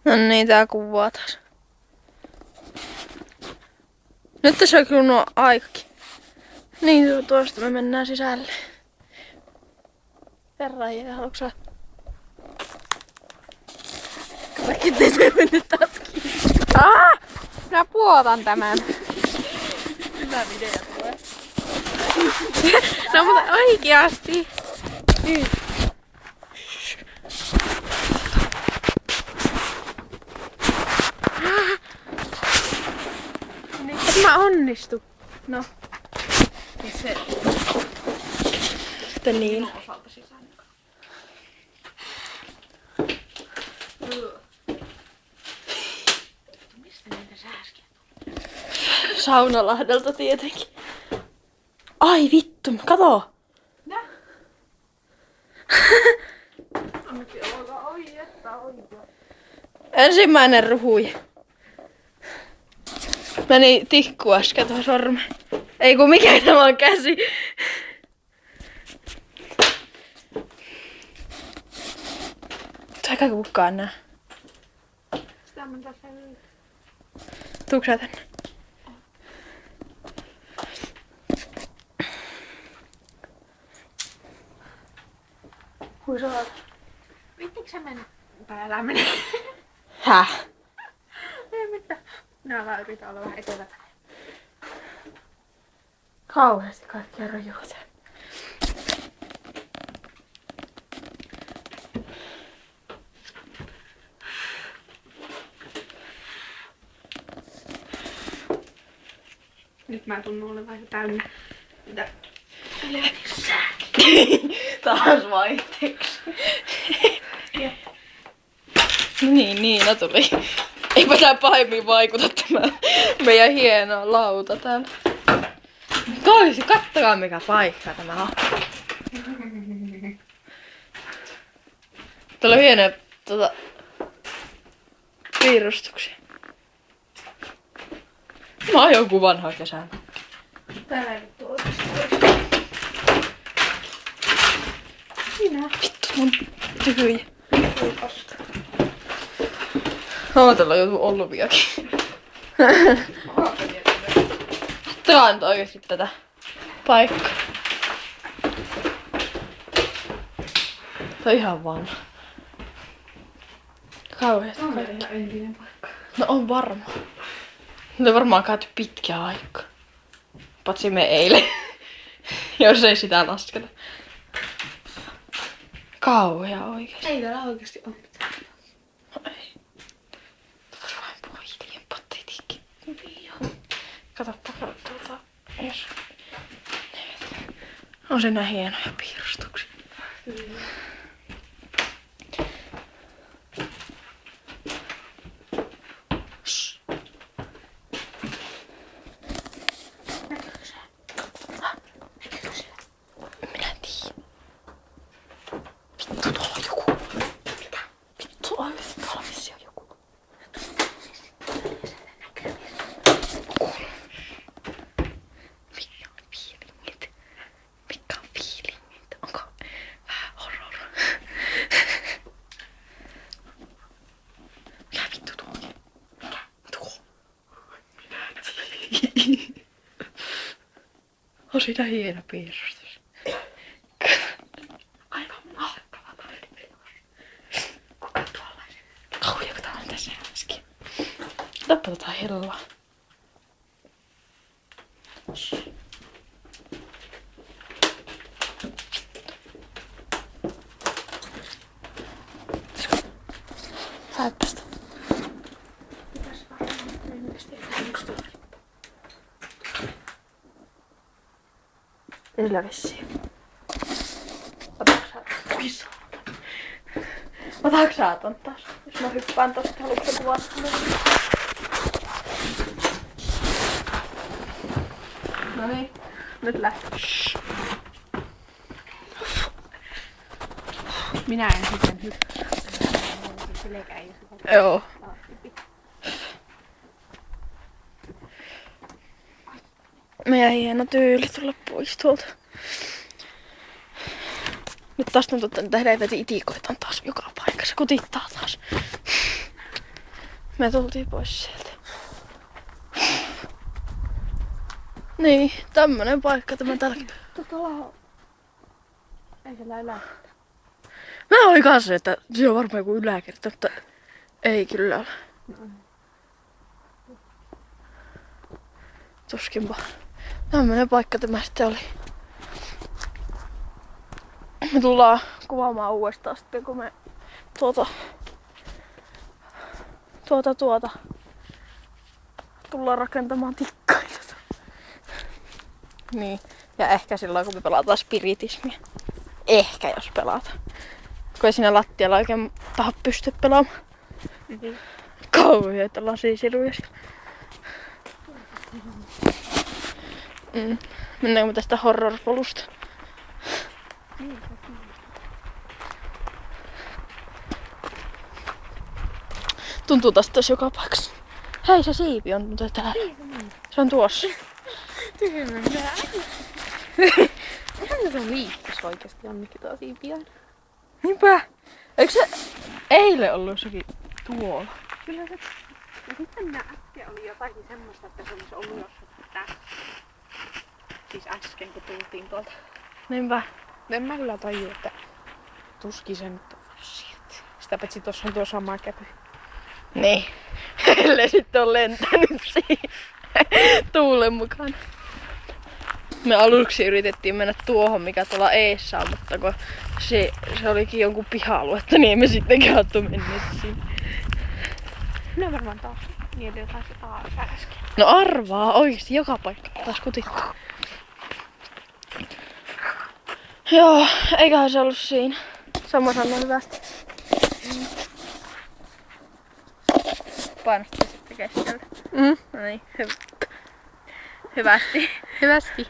No niin, tää kuvaa taas. Nyt tässä on kyllä nuo aikakin. Niin, tuosta me mennään sisälle. Herran jää, haluatko sä? Kaikki te se mennyt taas kiinni. Minä puotan tämän. Hyvä video tulee. No mutta oikeasti. Et mä onnistu. No. Se. Sitten niin. Mistä niitä sääskiä? Saunalahdelta tietenkin. Ai vittu, kato! Nää? Annakin olkaa oi, että oikein. Ensimmäinen ruhui. Meni tikku äsken tuohon sormeen. Ei kun mikä tämä on käsi. Eikä kukaan nää. Sitä mä tässä nyt. Tuutko sä tänne? Hui saa. Vittikö sä mennä? Tai älä mene. Häh? Ei mitään. Minä vaan yritän olla vähän eteläpäin. Kauheasti kaikkia rojuuta. Nyt mä tunnen olevan täynnä. Mitä? Taas vaihteeksi. Niin, no tuli. Eipä tää pahemmin vaikuta tämä meidän hieno lauta täällä. Toisi, kattokaa mikä paikka tämä on. Täällä on hienoja piirustuksia. Mä oon joku vanha kesänä. Täällä ei vittu oikeesti. Minä. Vittu mun tyhjä. Oo, täällä on joku olluviakin. Katsokaa nyt oikeesti tätä paikkaa. Tää on ihan vanha. Kauheesti. On meillä entinen paikka. No on varma. Nyt on varmaan käyty pitkä aika. Patsi me eilen. Jos ei sitä lasketa. Kauhea oikeesti. Ei täällä oikeesti ole mitään. No ei. Vois vain puhua hiljempaa teitinkin. Katoppa tuota. Jos. On se nää hienoja piirustuksia. Kyllä. Minä en tiedä. Vittu, tuolla on joku. Mitä? Vittu, oikeesti tuolla vissi on joku. Mikä on fiilingit? Mikä on fiilingit? Onko vähän horror? Mikä vittu tuo on? Mikä? Tuo. On siinä hieno piirustus. Aivan mahtava taideteos. Kuka tuollaisen? Kauhean kun tää on tässä äsken. Otapa tota hilloa. Saipasta. Mitäs varmaan ilmeisesti yksi. Sillä vissiin. Otatko sä? Otatko sä ton taas? Jos mä hyppään tosta, haluatko sä kuvata? Noniin, nyt lähtee. Minä en sitten hyppää. Selkä ei ole. Joo. Meidän hieno tyyli tulla pois tuolta. Nyt taas tuntuu, että niitä helvetin itikoita on taas joka paikassa. Kutittaa taas. Me tultiin pois sieltä. Niin, tämmönen paikka tämä tälläkin. Ei siellä elää. Mä olin kanssa, että se on varmaan joku yläkerta, mutta ei kyllä ole. Tuskinpa. Tämmönen paikka tämä sitten oli. Me tullaan kuvaamaan uudestaan sitten, kun me tullaan rakentamaan tikkaita. Niin. Ja ehkä silloin, kun me pelataan spiritismia. Ehkä jos pelataan. Kun ei siinä lattialla oikein taha pysty pelaamaan. Kauheita lasisiruja siellä. Mennäänkö me tästä horror-polusta? Tuntuu tästä olisi joka paikassa. Hei, se siipi on täällä. Se on tuossa. Tyhmä. Se on liikkis oikeesti jonnekin tuo siipi aina. Niinpä. Eikö se eilen ollut jossakin tuolla? Kyllä se. Ja sitten minä äsken oli jotakin semmoista, että se olisi ollut jossakin tässä. Siis äsken kun tultiin tuolta. Niinpä. En mä kyllä tajua, että tuskin se nyt on sieltä. Sitä paitsi tossa on tuo sama käpy. Niin. Ellei sitten on lentänyt siihen tuulen mukaan. Me aluksi yritettiin mennä tuohon, mikä tuolla eessä on, mutta kun se olikin jonkun piha-aluetta, niin emme sittenkään hattu mennä sinne. Minä varmaan taas niitä jotain se taas äsken. No arvaa, oikeesti joka paikka taas kutittu. Joo, eiköhän se ollut siinä. Sama sanoo hyvästi. Painosta sitten keskelle. No niin, hyvästi. Hyvästi.